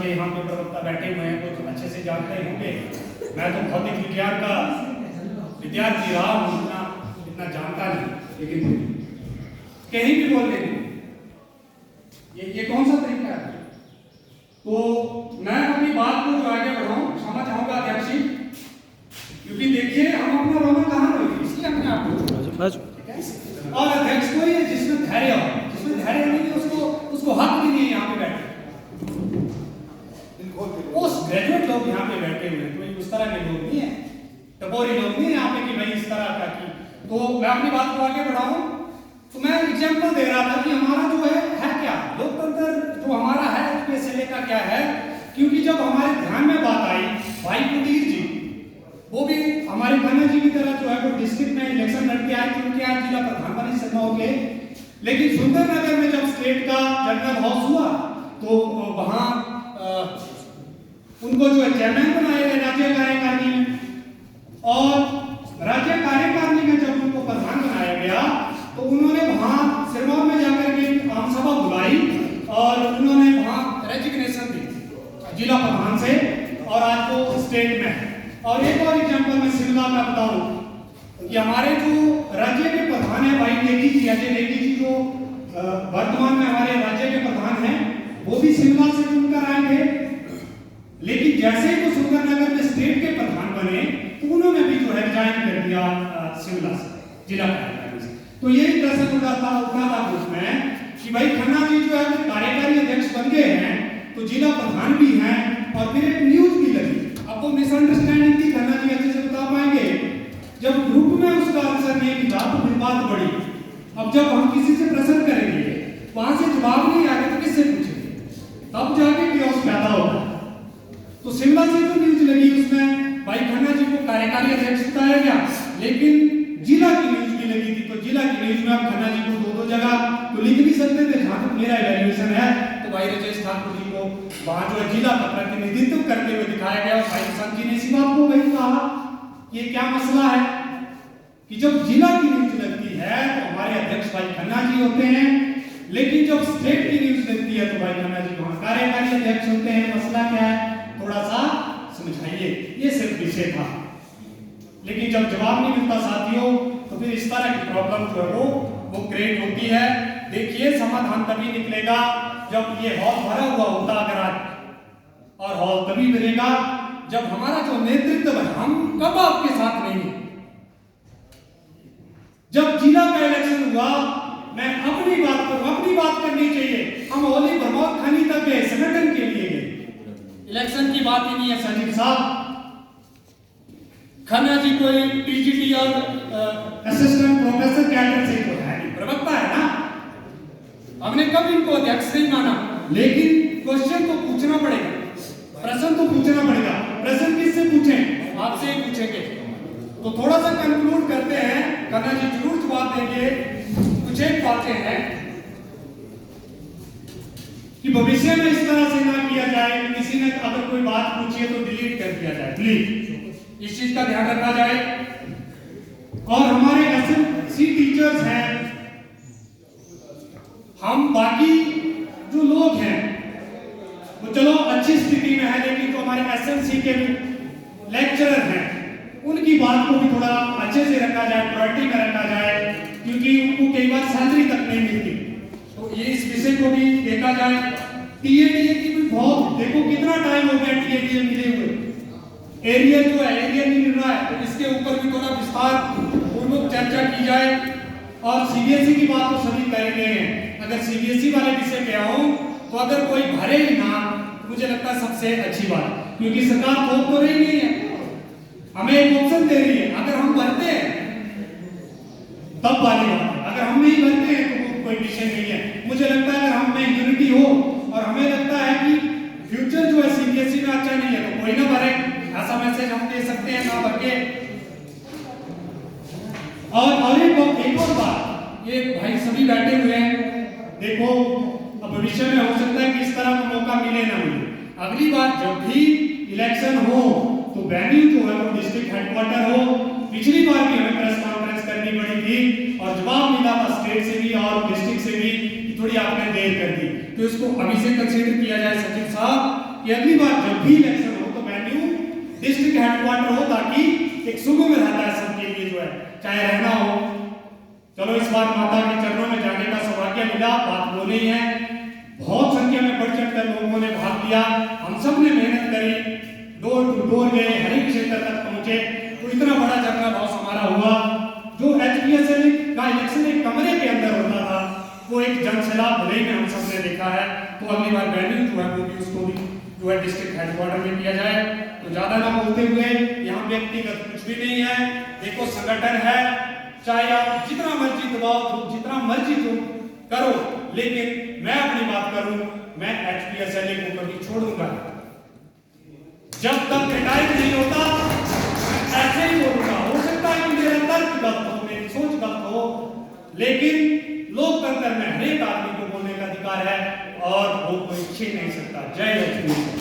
के यहाँ पे प्रवक्ता बैठे हुए हैं, कुछ अच्छे से जानते होंगे। मैं तो भौतिक विज्ञान का विद्यार्थी रहा हूँ, इतना जानता नहीं, लेकिन कहीं भी बोल देंगे ये कौन सा तरीका है। तो मैं अपनी बात को जो आगे बढ़ाऊं, क्षमा चाहूंगा अध्यक्ष जी, क्योंकि देखिए हम अपना रोना कहाँ रोए, इसलिए अपने आप को और अध्यक्ष को ये जिसमें धैर्य हो, जिसमें धैर्य नहीं है उसको हक भी नहीं है यहाँ पे बैठे। उस ग्रेजुएट लोग यहाँ पे बैठे हुए हैं, कोई उस तरह के लोग नहीं है, टपोरी लोग नहीं है यहाँ पे कि भाई इस तरह का की। तो मैं अपनी बात को आगे बढ़ाऊं तो मैं एग्जाम्पल दे रहा था कि हमारा जो है क्या लोकतंत्र जो हमारा है पीएसएलए का क्या है। क्योंकि जब हमारे ध्यान में बात आई भाई कुटीर जी, वो भी हमारे खन्ना जी की तरह जो है वो डिस्ट्रिक्ट में इलेक्शन लड़के आए, क्योंकि आज जिला प्रधान बने सिरमौर के। लेकिन सुंदरनगर में जब स्टेट का जनरल हाउस हुआ तो वहां उनको जो है चेयरमैन बनाया गया राज्य कार्यकारिणी में, और राज्य कार्यकारिणी में जब उनको प्रधान बनाया गया तो उन्होंने वहां सिरमौर में जाकर के आम सभा बुलाई और उन्होंने वहां रेजिग्नेशन दी जिला प्रधान से, और आज वो स्टेट में है। और एक और एग्जांपल मैं शिमला में बताऊं कि हमारे जो राज्य के प्रधान है भाई नेगी जी, अजय नेगी जी, जो वर्तमान में हमारे राज्य के प्रधान हैं, वो भी शिमला से चुनकर आए थे। लेकिन जैसे ही वो सुंदरनगर में स्टेट के प्रधान बने तो उन्होंने भी जो है रिजाइन कर दिया शिमला से, जिला कार्यकारिणी से। तो यही प्रश्न उठा था उसमें कि भाई खन्ना जी जो है वो कार्यकारी अध्यक्ष बन गए हैं तो जिला प्रधान भी हैं, और फिर एक न्यूज भी लगी। अब वो मिसअंडरस्टैंडिंग थी, खन्ना जी अच्छे से बता पाएंगे। जब ग्रुप में उसका आंसर नहीं मिला तो फिर बात बढ़ी। अब जब हम किसी से प्रश्न करेंगे वहां से जवाब नहीं आएगा तो किससे पूछेंगे, तब जाके chaos पैदा होगा। तो शिमला से जो न्यूज लगी उसमें भाई खन्ना जी को कार्यकारी अध्यक्ष बताया गया, लेकिन जिला की न्यूज भी लगी थी। तो जिला की न्यूज में आप खन्ना जी को दो जगह तो लिख भी सकते थे। जहां तक मेरा इवैल्यूएशन है तो भाई राजेश ठाकुर जी को वहां जो है जिला का प्रतिनिधित्व करते हुए दिखाया गया। भाई संत जी ने इसी बात को वही कहा, ये क्या मसला है कि जब जिला की न्यूज लगती है तो हमारे अध्यक्ष भाई खन्ना जी होते हैं, लेकिन जब स्टेट की न्यूज लगती है तो भाई खन्ना जी वहां कार्यकारी अध्यक्ष होते हैं। मसला क्या है, थोड़ा सा समझाइए। ये सिर्फ विषय था, लेकिन जब जवाब नहीं मिलता साथियों तो फिर इस तरह की प्रॉब्लम जो है वो क्रिएट होती है। देखिए समाधान तभी निकलेगा जब ये हॉल भरा हुआ होता अगर आज, और हॉल तभी मिलेगा जब हमारा जो नेतृत्व है, हम कब आपके साथ नहीं है। जब जिला का इलेक्शन हुआ, मैं अपनी बात करूं, अपनी बात करनी चाहिए। हम होली भरमौर खनी तक गए, संगठन के लिए गए, इलेक्शन की बात ही नहीं है। संजीव साहब खन्ना जी कोई टीजीटी और असिस्टेंट प्रोफेसर कैडर से तो है नहीं, प्रवक्ता है ना। हमने कब इनको अध्यक्ष नहीं माना, लेकिन क्वेश्चन तो पूछना पड़ेगा, प्रश्न तो पूछना पड़ेगा। प्रश्न किससे पूछें, आपसे ही पूछेंगे। तो थोड़ा सा कंक्लूड करते हैं, खन्ना जी जरूर जवाब देंगे। कुछ एक बातें हैं कि भविष्य में इस तरह से ना किया जाए, किसी ने अगर कोई बात पूछी है तो डिलीट कर दिया जाए, प्लीज इस चीज का ध्यान रखा जाए। और हमारे एसएमसी टीचर्स हैं, हम बाकी जो लोग हैं वो चलो अच्छी स्थिति में है, लेकिन जो हमारे एसएमसी के लेक्चरर हैं उनकी बात को भी थोड़ा अच्छे से रखा जाए, प्रायोरिटी में रखा जाए, क्योंकि उनको कई बार सैलरी तक नहीं मिलती। तो ये इस विषय को भी देखा जाए। टीएडीए की भी बहुत, देखो कितना टाइम हो गया टीएडीए मिले हुए, एरियल जो है एरियल नहीं मिल रहा है, तो इसके ऊपर भी थोड़ा विस्तार पूर्वक चर्चा की जाए। और सीबीएसई की बात तो सभी करेंगे, अगर सीबीएसई वाले विषय पे आओ तो अगर कोई भरे ही ना, मुझे लगता है सबसे अच्छी बात, क्योंकि सरकार थोप तो रही नहीं है, हमें एक ऑप्शन दे रही है। अगर हम भरते हैं तब वाली बात, अगर हम नहीं भरते हैं तो कोई विषय नहीं है। मुझे लगता है अगर हम में यूनिटी हो और हमें लगता है कि फ्यूचर जो है सीबीएसई में अच्छा नहीं है तो कोई ना भरे, ऐसा मैसेज हम दे सकते हैं ना भर के। और एक और बात, ये भाई सभी बैठे हुए हैं, देखो अब भविष्य में हो सकता है कि इस तरह का मौका मिले ना मिले। अगली बार जब भी इलेक्शन हो तो वेन्यू जो है वो डिस्ट्रिक्ट हेडक्वार्टर हो। पिछली बार भी हमें प्रेस कॉन्फ्रेंस करनी पड़ी थी और जवाब मिला था स्टेट से भी और डिस्ट्रिक्ट से भी, थोड़ी आपने देर कर दी, तो इसको अभी से कंसीडर किया जाए। सचिव साहब कि अगली बार जब भी इलेक्शन हो तो वेन्यू डिस्ट्रिक्ट हेडक्वार्टर हो, ताकि एक सुगम रहता है सबके लिए जो है चाहे रहना हो। चलो इस बार माता के चरणों में जाने का सौभाग्य मिला, बात वो नहीं है, बहुत संख्या में बढ़ चढ़ कर लोगों ने भाग लिया, हम सब ने मेहनत करी, डोर टू डोर गए, हर एक क्षेत्र तक पहुंचे, तो इतना बड़ा जंगला भाव हमारा हुआ। जो एचपीएसएल का इलेक्शन एक कमरे के अंदर होता था, वो एक जनसैलाब भले में हम सब ने देखा है। तो अगली बार वेन्यू जो है वो भी उसको भी जो है डिस्ट्रिक्ट हेडक्वार्टर में किया जाए। तो ज्यादा ना बोलते हुए, यहाँ व्यक्तिगत कुछ भी नहीं है, देखो संगठन है, चाहे आप जितना मर्जी दबाव दो, जितना मर्जी दो करो, लेकिन मैं अपनी बात करूं, मैं एचपीएसएल को कभी छोड़ूंगा जब तक रिटायर नहीं होता, ऐसे ही बोलूंगा। हो सकता है कि मेरा तर्क गलत हो, मेरी सोच गलत हो, लेकिन लोकतंत्र में हर एक आदमी को बोलने का अधिकार है और वो कोई छीन नहीं सकता। जय लक्ष्मी।